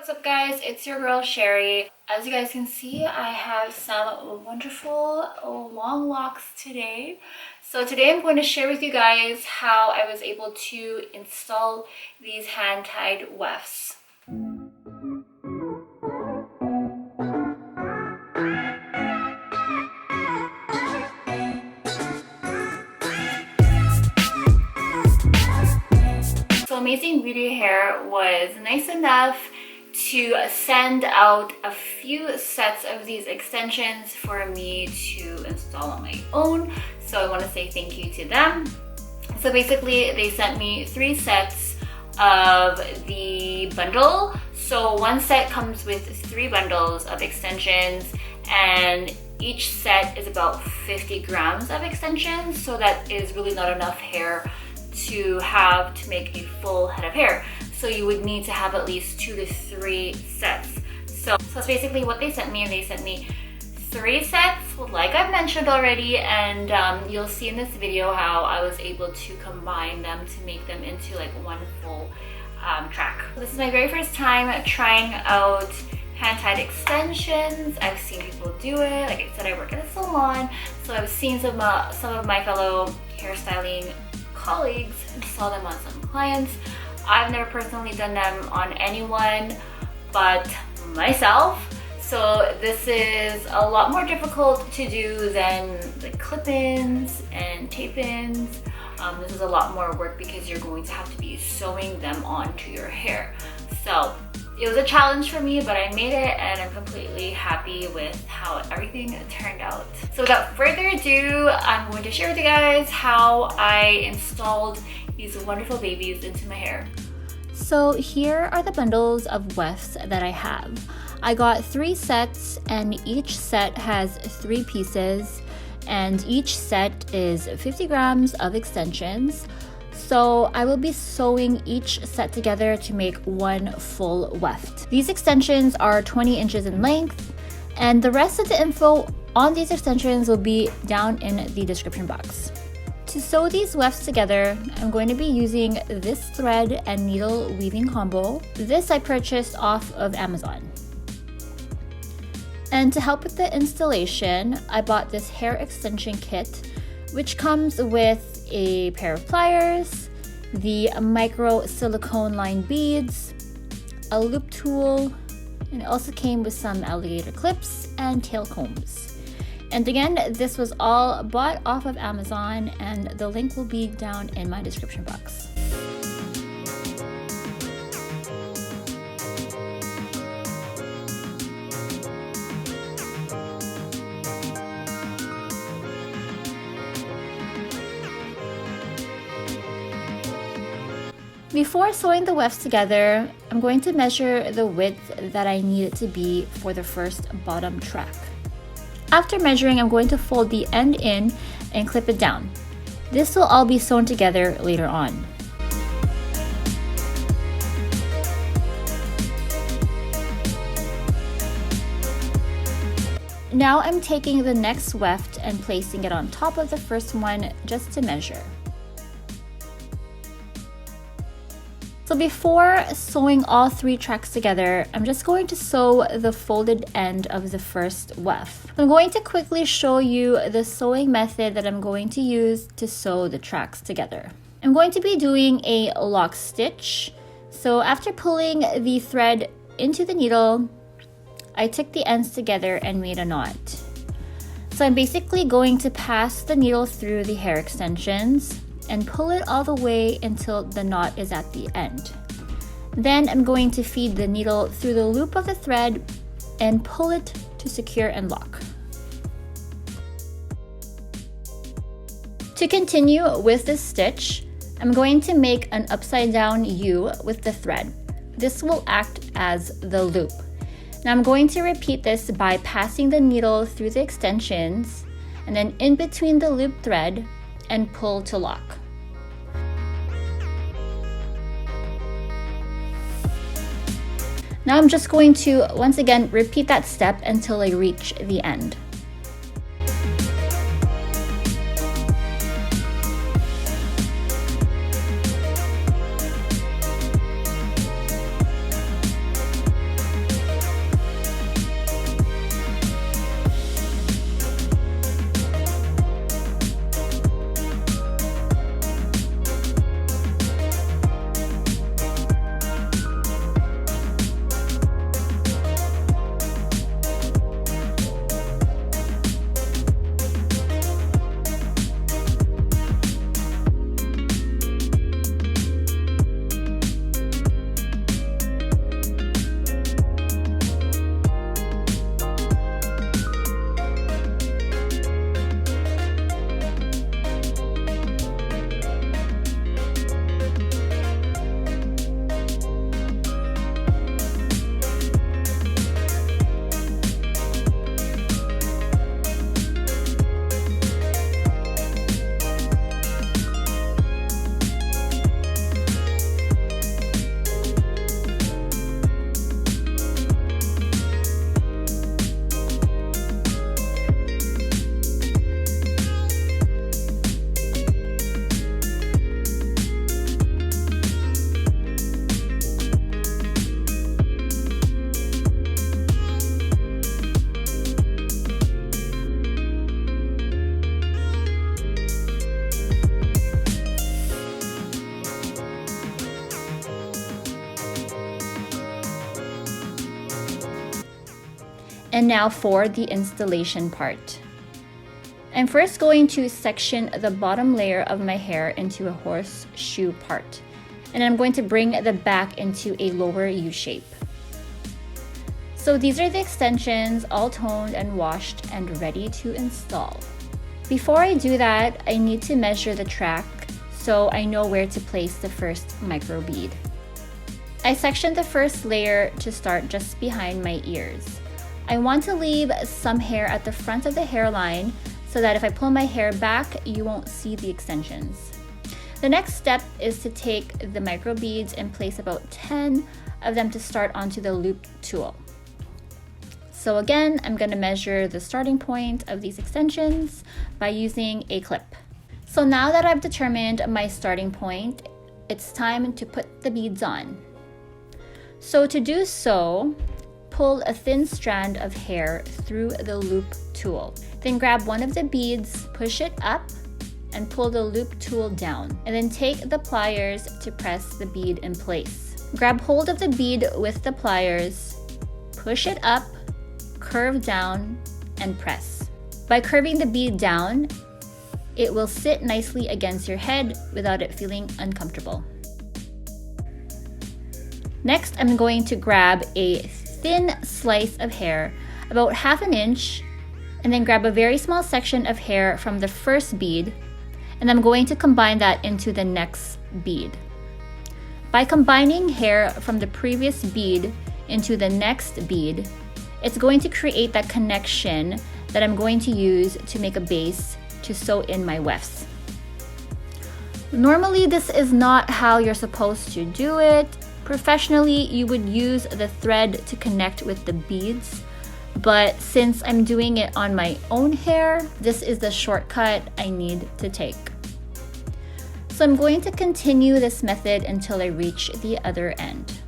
What's up guys, it's your girl Sherry. As you guys can see, I have some wonderful long locks today. So today I'm going to share with you guys how I was able to install these hand-tied wefts. So Amazing Beauty Hair was nice enough to send out a few sets of these extensions for me to install on my own. So I want to say thank you to them. So basically they sent me 3 sets of the bundle. So one set comes with 3 bundles of extensions, and each set is about 50 grams of extensions. So that is really not enough hair to have to make a full head of hair. So you would need to have at least 2 to 3 sets. So that's basically what they sent me. They sent me 3 sets, like I've mentioned already, and you'll see in this video how I was able to combine them to make them into like one full track. This is my very first time trying out hand-tied extensions. I've seen people do it. Like I said, I work at a salon, so I've seen some of my fellow hairstyling colleagues install them on some clients. I've never personally done them on anyone but myself. So this is a lot more difficult to do than the clip-ins and tape-ins. This is a lot more work because you're going to have to be sewing them onto your hair. So it was a challenge for me, but I made it and I'm completely happy with how everything turned out. So without further ado, I'm going to share with you guys how I installed these wonderful babies into my hair. So here are the bundles of wefts that I have. I got 3 sets, and each set has 3 pieces, and each set is 50 grams of extensions. So I will be sewing each set together to make one full weft. These extensions are 20 inches in length, and the rest of the info on these extensions will be down in the description box. To sew these wefts together, I'm going to be using this thread and needle weaving combo. This I purchased off of Amazon. And to help with the installation, I bought this hair extension kit, which comes with a pair of pliers, the micro silicone lined beads, a loop tool, and it also came with some alligator clips and tail combs. And again, this was all bought off of Amazon, and the link will be down in my description box. Before sewing the wefts together, I'm going to measure the width that I need it to be for the first bottom track. After measuring, I'm going to fold the end in and clip it down. This will all be sewn together later on. Now I'm taking the next weft and placing it on top of the first one just to measure. So before sewing all 3 tracks together, I'm just going to sew the folded end of the first weft. I'm going to quickly show you the sewing method that I'm going to use to sew the tracks together. I'm going to be doing a lock stitch. So after pulling the thread into the needle, I took the ends together and made a knot. So I'm basically going to pass the needle through the hair extensions and pull it all the way until the knot is at the end. Then I'm going to feed the needle through the loop of the thread and pull it to secure and lock. To continue with this stitch, I'm going to make an upside down U with the thread. This will act as the loop. Now I'm going to repeat this by passing the needle through the extensions and then in between the loop thread and pull to lock. Now I'm just going to once again repeat that step until I reach the end. And now for the installation part. I'm first going to section the bottom layer of my hair into a horseshoe part. And I'm going to bring the back into a lower U shape. So these are the extensions, all toned and washed and ready to install. Before I do that, I need to measure the track so I know where to place the first micro bead. I sectioned the first layer to start just behind my ears. I want to leave some hair at the front of the hairline so that if I pull my hair back, you won't see the extensions. The next step is to take the micro beads and place about 10 of them to start onto the loop tool. So again, I'm going to measure the starting point of these extensions by using a clip. So now that I've determined my starting point, it's time to put the beads on. So to do so, pull a thin strand of hair through the loop tool. Then grab one of the beads, push it up, and pull the loop tool down. And then take the pliers to press the bead in place. Grab hold of the bead with the pliers, push it up, curve down, and press. By curving the bead down, it will sit nicely against your head without it feeling uncomfortable. Next, I'm going to grab a thin slice of hair, about 1/2 inch, and then grab a very small section of hair from the first bead, and I'm going to combine that into the next bead. By combining hair from the previous bead into the next bead, it's going to create that connection that I'm going to use to make a base to sew in my wefts. Normally, this is not how you're supposed to do it. Professionally, you would use the thread to connect with the beads, but since I'm doing it on my own hair, this is the shortcut I need to take. So I'm going to continue this method until I reach the other end.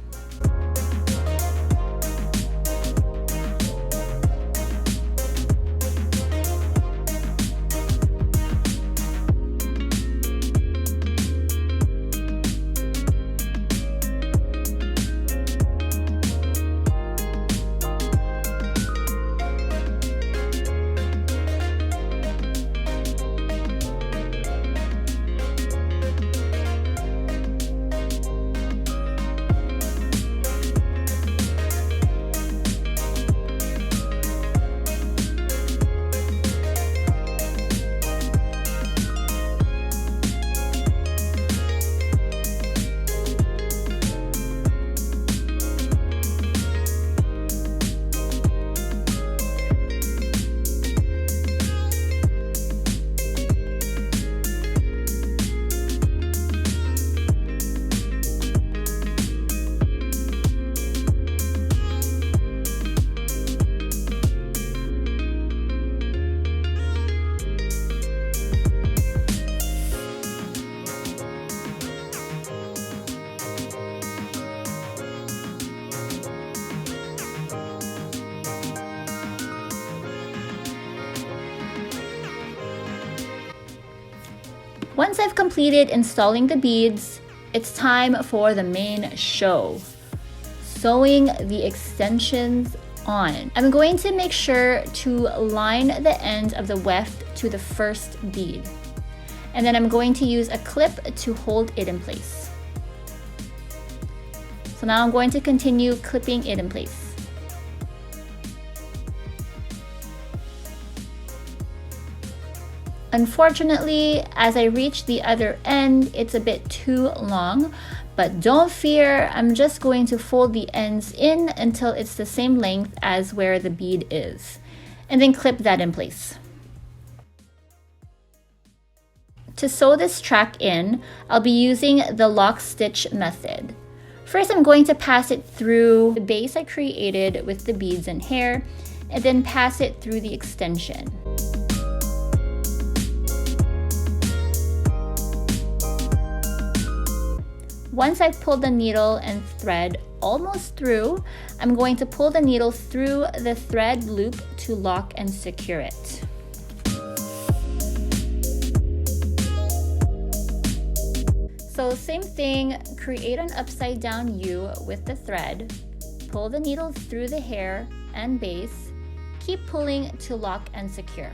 Once I've completed installing the beads, it's time for the main show, sewing the extensions on. I'm going to make sure to line the end of the weft to the first bead, and then I'm going to use a clip to hold it in place. So now I'm going to continue clipping it in place. Unfortunately, as I reach the other end, it's a bit too long, but don't fear, I'm just going to fold the ends in until it's the same length as where the bead is, and then clip that in place. To sew this track in, I'll be using the lock stitch method. First, I'm going to pass it through the base I created with the beads and hair, and then pass it through the extension. Once I've pulled the needle and thread almost through, I'm going to pull the needle through the thread loop to lock and secure it. So same thing, create an upside down U with the thread, pull the needle through the hair and base, keep pulling to lock and secure.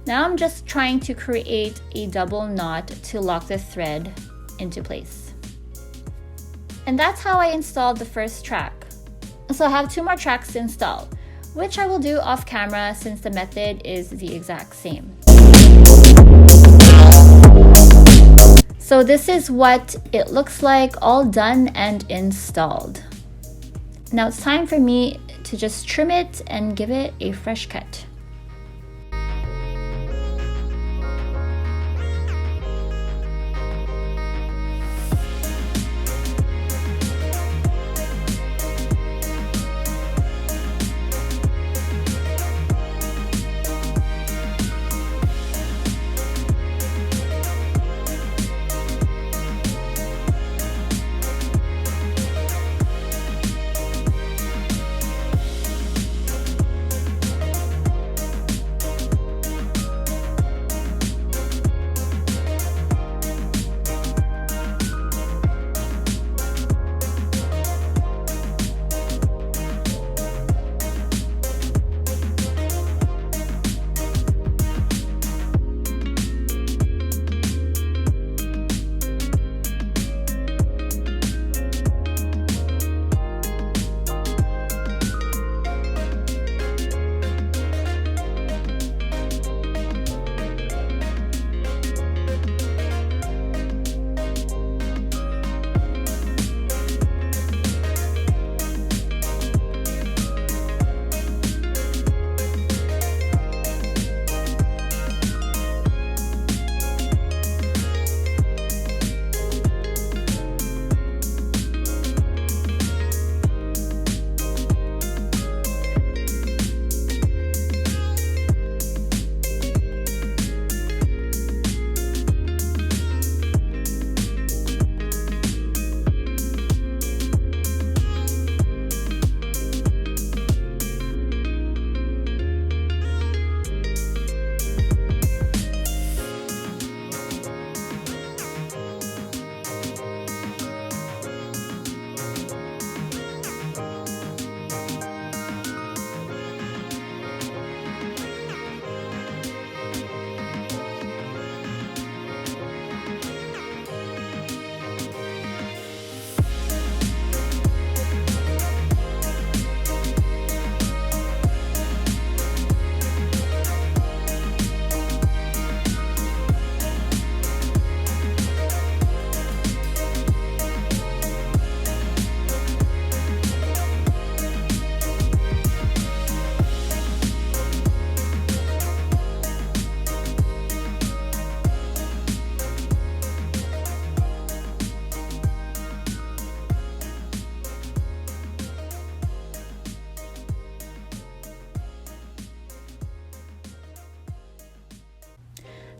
Now I'm just trying to create a double knot to lock the thread into place. And that's how I installed the first track. So I have 2 more tracks to install, which I will do off camera since the method is the exact same. So this is what it looks like, all done and installed. Now it's time for me to just trim it and give it a fresh cut.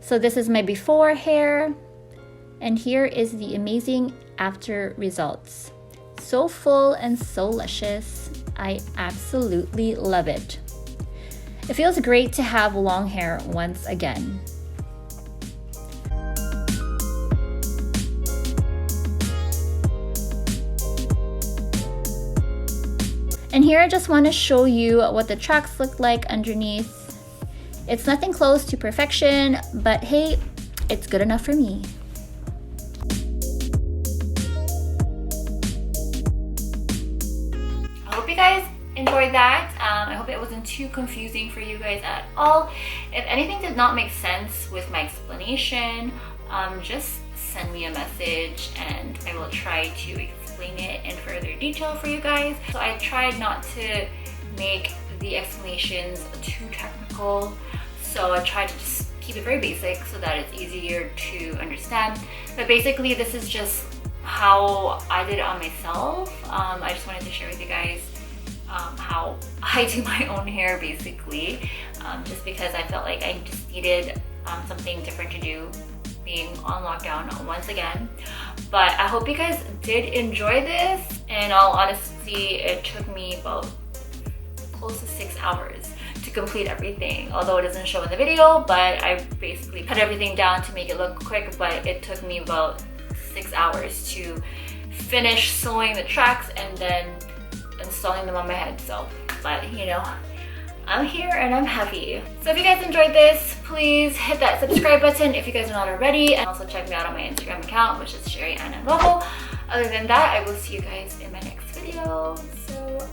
So this is my before hair, and here is the amazing after results. So full and so luscious. I absolutely love it. It feels great to have long hair once again. And here I just want to show you what the tracks look like underneath. It's nothing close to perfection, but hey, it's good enough for me. I hope you guys enjoyed that. I hope it wasn't too confusing for you guys at all. If anything did not make sense with my explanation, just send me a message and I will try to explain it in further detail for you guys. So I tried not to make the explanations too technical, so I tried to just keep it very basic so that it's easier to understand. But basically this is just how I did it on myself. I just wanted to share with you guys how I do my own hair basically, just because I felt like I just needed something different to do being on lockdown once again. But I hope you guys did enjoy this. In all honesty, it took me about close to 6 hours to complete everything, although it doesn't show in the video, but I basically cut everything down to make it look quick. But it took me about 6 hours to finish sewing the tracks and then installing them on my head. So, but you know, I'm here and I'm happy. So if you guys enjoyed this, please hit that subscribe button if you guys are not already, and also check me out on my Instagram account, which is sharee.anonuevo. Other than that, I will see you guys in my next video. So